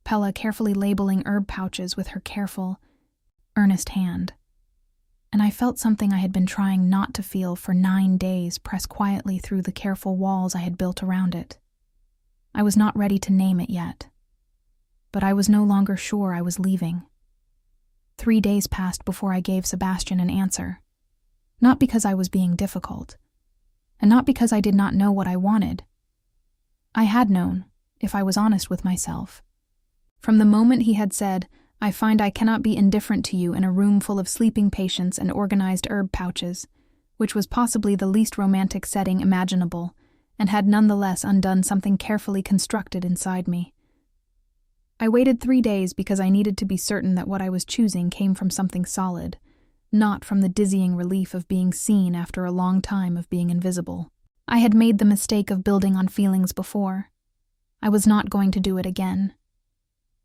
Pella carefully labeling herb pouches with her careful, earnest hand. And I felt something I had been trying not to feel for 9 days press quietly through the careful walls I had built around it. I was not ready to name it yet, but I was no longer sure I was leaving. 3 days passed before I gave Sebastian an answer, not because I was being difficult, and not because I did not know what I wanted. I had known, if I was honest with myself. From the moment he had said, I find I cannot be indifferent to you in a room full of sleeping patients and organized herb pouches, which was possibly the least romantic setting imaginable, and had nonetheless undone something carefully constructed inside me. I waited 3 days because I needed to be certain that what I was choosing came from something solid, not from the dizzying relief of being seen after a long time of being invisible. I had made the mistake of building on feelings before. I was not going to do it again.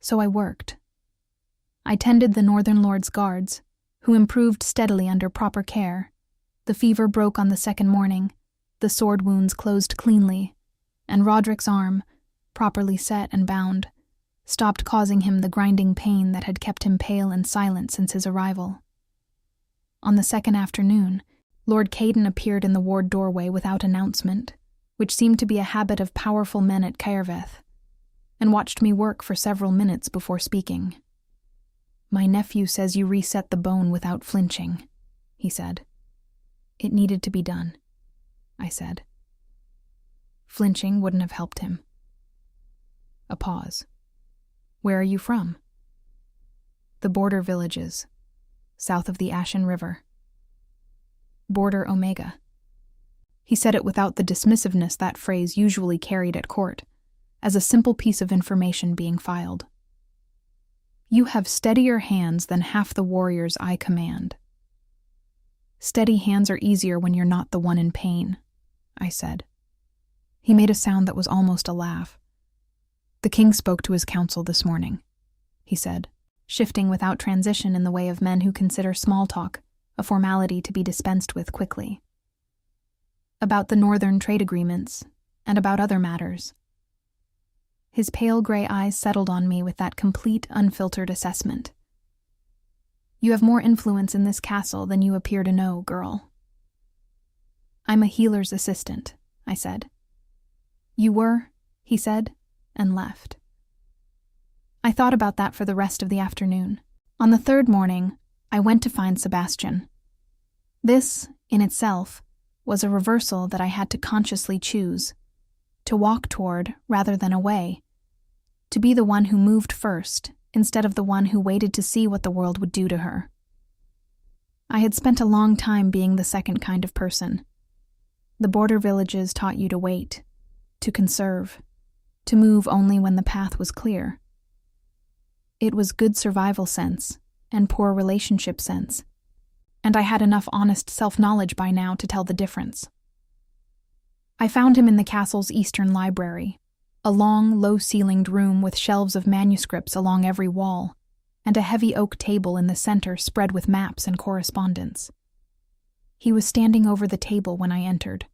So I worked. I tended the Northern Lord's guards, who improved steadily under proper care. The fever broke on the 2nd morning, the sword wounds closed cleanly, and Roderick's arm, properly set and bound, stopped causing him the grinding pain that had kept him pale and silent since his arrival. On the 2nd afternoon, Lord Caden appeared in the ward doorway without announcement, which seemed to be a habit of powerful men at Caerveth, and watched me work for several minutes before speaking. My nephew says you reset the bone without flinching, he said. It needed to be done, I said. Flinching wouldn't have helped him. A pause. Where are you from? The border villages, south of the Ashen River. Border Omega. He said it without the dismissiveness that phrase usually carried at court, as a simple piece of information being filed. You have steadier hands than half the warriors I command. Steady hands are easier when you're not the one in pain, I said. He made a sound that was almost a laugh. "The king spoke to his council this morning," he said, shifting without transition in the way of men who consider small talk a formality to be dispensed with quickly. "About the northern trade agreements, and about other matters." His pale gray eyes settled on me with that complete, unfiltered assessment. "You have more influence in this castle than you appear to know, girl." "I'm a healer's assistant," I said. "You were," he said, and left. I thought about that for the rest of the afternoon. On the third morning, I went to find Sebastian. This, in itself, was a reversal that I had to consciously choose, to walk toward rather than away, to be the one who moved first instead of the one who waited to see what the world would do to her. I had spent a long time being the second kind of person. The border villages taught you to wait, to conserve, to move only when the path was clear. It was good survival sense and poor relationship sense, and I had enough honest self-knowledge by now to tell the difference. I found him in the castle's eastern library, a long, low-ceilinged room with shelves of manuscripts along every wall, and a heavy oak table in the center spread with maps and correspondence. He was standing over the table when I entered,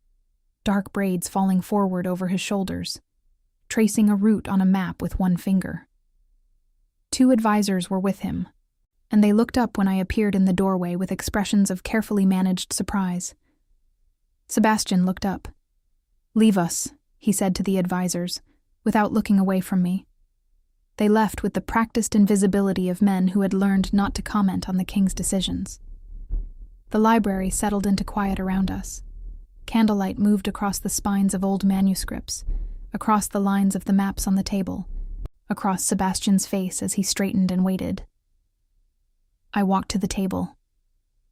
dark braids falling forward over his shoulders, tracing a route on a map with one finger. 2 advisors were with him, and they looked up when I appeared in the doorway with expressions of carefully managed surprise. Sebastian looked up. "Leave us," he said to the advisors, without looking away from me. They left with the practiced invisibility of men who had learned not to comment on the king's decisions. The library settled into quiet around us. Candlelight moved across the spines of old manuscripts, across the lines of the maps on the table, across Sebastian's face as he straightened and waited. I walked to the table.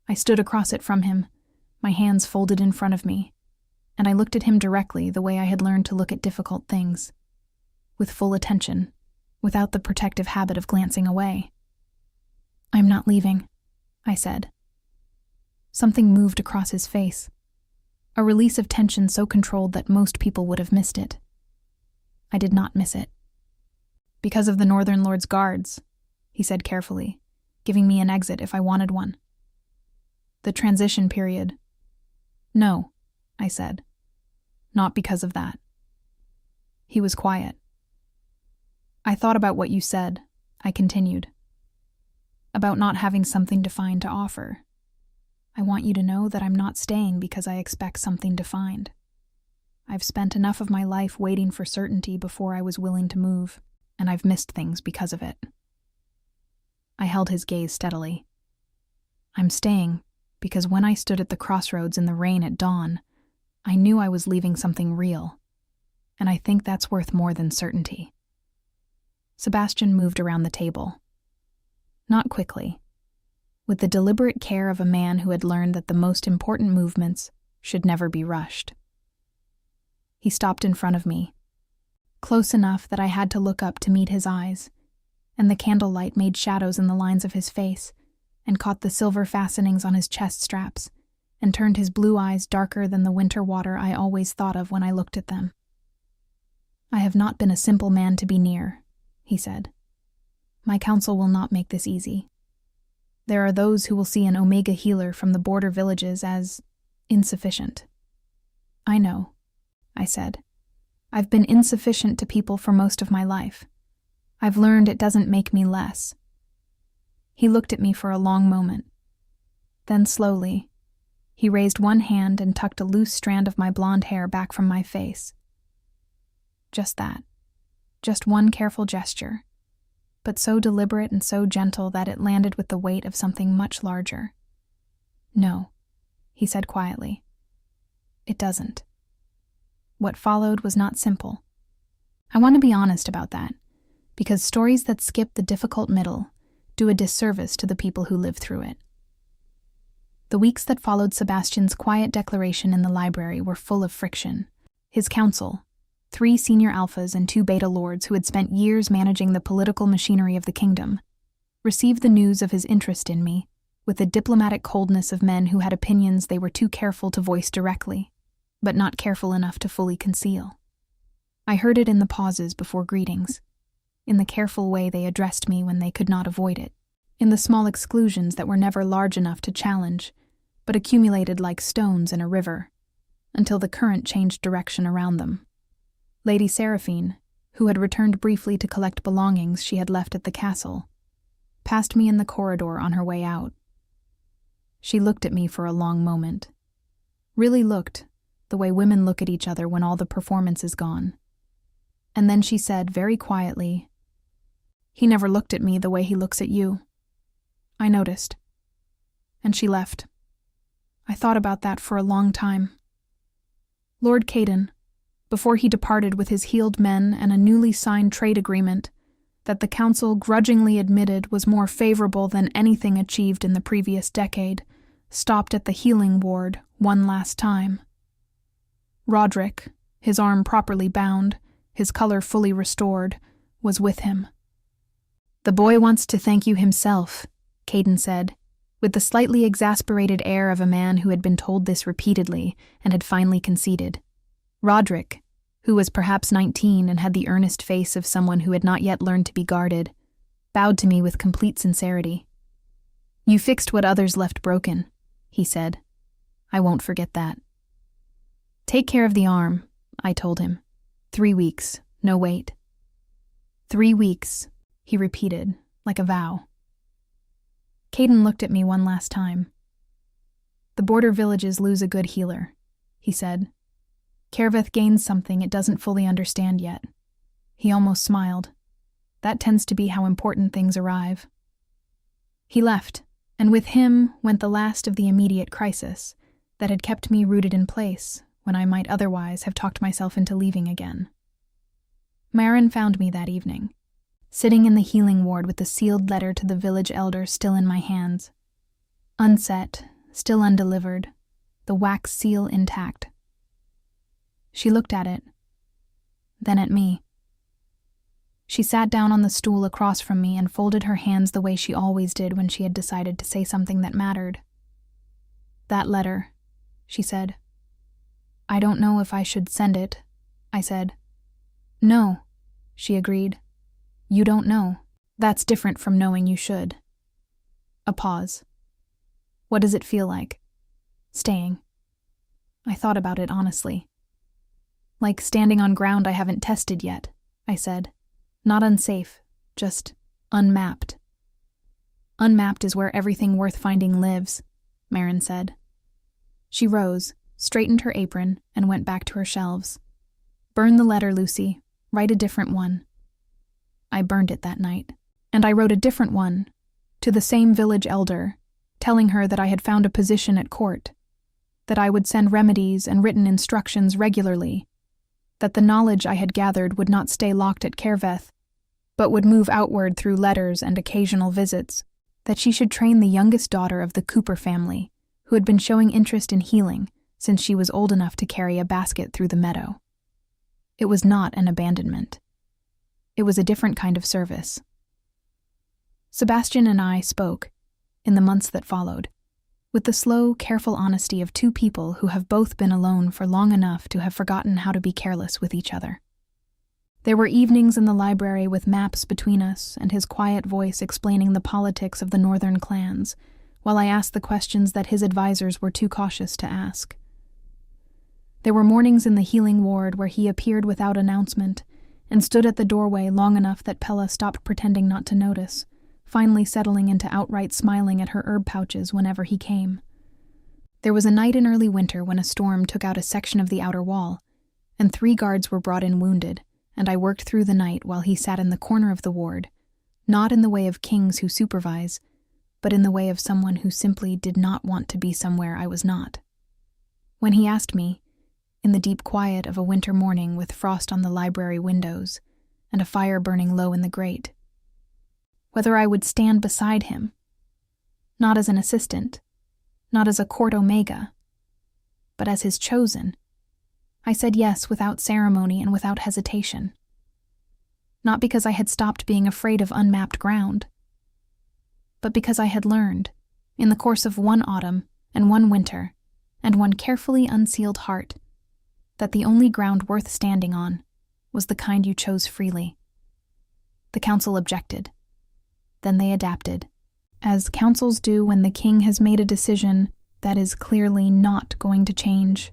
I stood across it from him, my hands folded in front of me, and I looked at him directly the way I had learned to look at difficult things, with full attention, without the protective habit of glancing away. "I'm not leaving," I said. Something moved across his face, a release of tension so controlled that most people would have missed it. I did not miss it. "Because of the Northern Lord's guards," he said carefully, giving me an exit if I wanted one. "The transition period." "No," I said. "Not because of that." He was quiet. "I thought about what you said," I continued. "About not having something defined to offer. I want you to know that I'm not staying because I expect something defined. I've spent enough of my life waiting for certainty before I was willing to move, and I've missed things because of it." I held his gaze steadily. "I'm staying because when I stood at the crossroads in the rain at dawn, I knew I was leaving something real, and I think that's worth more than certainty." Sebastian moved around the table. Not quickly, with the deliberate care of a man who had learned that the most important movements should never be rushed. He stopped in front of me, close enough that I had to look up to meet his eyes, and the candlelight made shadows in the lines of his face and caught the silver fastenings on his chest straps and turned his blue eyes darker than the winter water I always thought of when I looked at them. "I have not been a simple man to be near," he said. "My counsel will not make this easy. There are those who will see an Omega healer from the border villages as insufficient." "I know," I said. "I've been insufficient to people for most of my life. I've learned it doesn't make me less." He looked at me for a long moment. Then slowly, he raised one hand and tucked a loose strand of my blonde hair back from my face. Just that. Just one careful gesture, but so deliberate and so gentle that it landed with the weight of something much larger. "No," he said quietly. "It doesn't." What followed was not simple. I want to be honest about that, because stories that skip the difficult middle do a disservice to the people who live through it. The weeks that followed Sebastian's quiet declaration in the library were full of friction. His council, 3 senior alphas and 2 beta lords who had spent years managing the political machinery of the kingdom, received the news of his interest in me with the diplomatic coldness of men who had opinions they were too careful to voice directly, but not careful enough to fully conceal. I heard it in the pauses before greetings, in the careful way they addressed me when they could not avoid it, in the small exclusions that were never large enough to challenge, but accumulated like stones in a river, until the current changed direction around them. Lady Seraphine, who had returned briefly to collect belongings she had left at the castle, passed me in the corridor on her way out. She looked at me for a long moment. Really looked, the way women look at each other when all the performance is gone. And then she said very quietly, "He never looked at me the way he looks at you." I noticed. And she left. I thought about that for a long time. Lord Caden, before he departed with his healed men and a newly signed trade agreement that the council grudgingly admitted was more favorable than anything achieved in the previous decade, stopped at the healing ward one last time. Roderick, his arm properly bound, his color fully restored, was with him. "The boy wants to thank you himself," Caden said, with the slightly exasperated air of a man who had been told this repeatedly and had finally conceded. Roderick, who was perhaps 19 and had the earnest face of someone who had not yet learned to be guarded, bowed to me with complete sincerity. "You fixed what others left broken," he said. "I won't forget that." "Take care of the arm," I told him. 3 weeks, no wait. 3 weeks, he repeated, like a vow. Caden looked at me one last time. "The border villages lose a good healer," he said. "Kerveth gains something it doesn't fully understand yet." He almost smiled. That tends to be how important things arrive. He left, and with him went the last of the immediate crisis that had kept me rooted in place when I might otherwise have talked myself into leaving again. Marin found me that evening, sitting in the healing ward with the sealed letter to the village elder still in my hands. Unset, still undelivered, the wax seal intact. She looked at it, then at me. She sat down on the stool across from me and folded her hands the way she always did when she had decided to say something that mattered. "That letter," she said. "I don't know if I should send it," I said. "No," she agreed. "You don't know. That's different from knowing you should." A pause. "What does it feel like? Staying?" I thought about it honestly. "Like standing on ground I haven't tested yet," I said. "Not unsafe, just unmapped." "Unmapped is where everything worth finding lives," Marin said. She rose, straightened her apron, and went back to her shelves. "Burn the letter, Lucy. Write a different one." I burned it that night, and I wrote a different one to the same village elder, telling her that I had found a position at court, that I would send remedies and written instructions regularly, that the knowledge I had gathered would not stay locked at Kerveth, but would move outward through letters and occasional visits, that she should train the youngest daughter of the Cooper family, who had been showing interest in healing since she was old enough to carry a basket through the meadow. It was not an abandonment. It was a different kind of service. Sebastian and I spoke, in the months that followed, with the slow, careful honesty of two people who have both been alone for long enough to have forgotten how to be careless with each other. There were evenings in the library with maps between us and his quiet voice explaining the politics of the northern clans, while I asked the questions that his advisors were too cautious to ask. There were mornings in the healing ward where he appeared without announcement and stood at the doorway long enough that Pella stopped pretending not to notice, finally settling into outright smiling at her herb pouches whenever he came. There was a night in early winter when a storm took out a section of the outer wall, and 3 guards were brought in wounded, and I worked through the night while he sat in the corner of the ward, not in the way of kings who supervise, but in the way of someone who simply did not want to be somewhere I was not. When he asked me, in the deep quiet of a winter morning with frost on the library windows and a fire burning low in the grate, whether I would stand beside him, not as an assistant, not as a court omega, but as his chosen, I said yes without ceremony and without hesitation. Not because I had stopped being afraid of unmapped ground, but because I had learned, in the course of one autumn and one winter and one carefully unsealed heart, that the only ground worth standing on was the kind you chose freely. The The council objected. Then they adapted, as councils do when the king has made a decision that is clearly not going to change.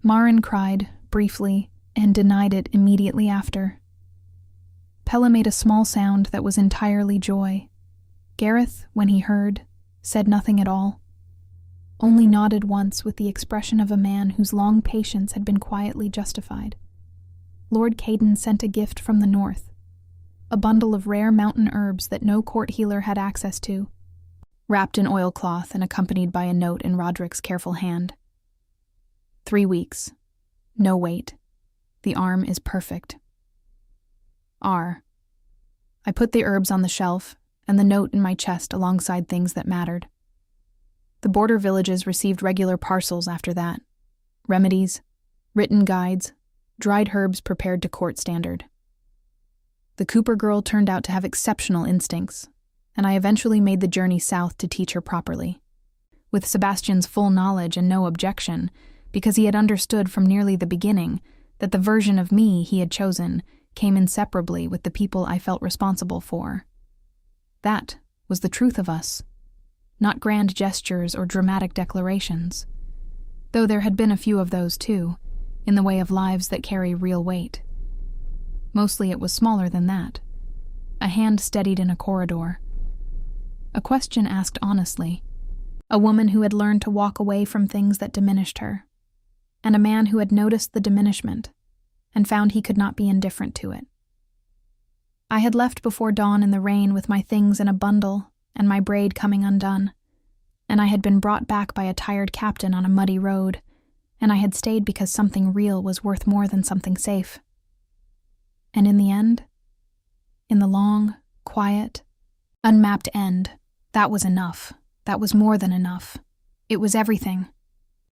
Marin cried, briefly, and denied it immediately after. Pella made a small sound that was entirely joy. Gareth, when he heard, said nothing at all, only nodded once with the expression of a man whose long patience had been quietly justified. Lord Caden sent a gift from the north, a bundle of rare mountain herbs that no court healer had access to, wrapped in oilcloth and accompanied by a note in Roderick's careful hand. 3 weeks. No wait. The arm is perfect. R. I put the herbs on the shelf and the note in my chest alongside things that mattered. The border villages received regular parcels after that. Remedies, written guides, dried herbs prepared to court standard. The Cooper girl turned out to have exceptional instincts, and I eventually made the journey south to teach her properly. With Sebastian's full knowledge and no objection, because he had understood from nearly the beginning that the version of me he had chosen came inseparably with the people I felt responsible for. That was the truth of us, not grand gestures or dramatic declarations, though there had been a few of those too, in the way of lives that carry real weight. Mostly it was smaller than that. A hand steadied in a corridor. A question asked honestly. A woman who had learned to walk away from things that diminished her. And a man who had noticed the diminishment and found he could not be indifferent to it. I had left before dawn in the rain with my things in a bundle and my braid coming undone, and I had been brought back by a tired captain on a muddy road, and I had stayed because something real was worth more than something safe. And in the end, in the long, quiet, unmapped end, that was enough. That was more than enough. It was everything.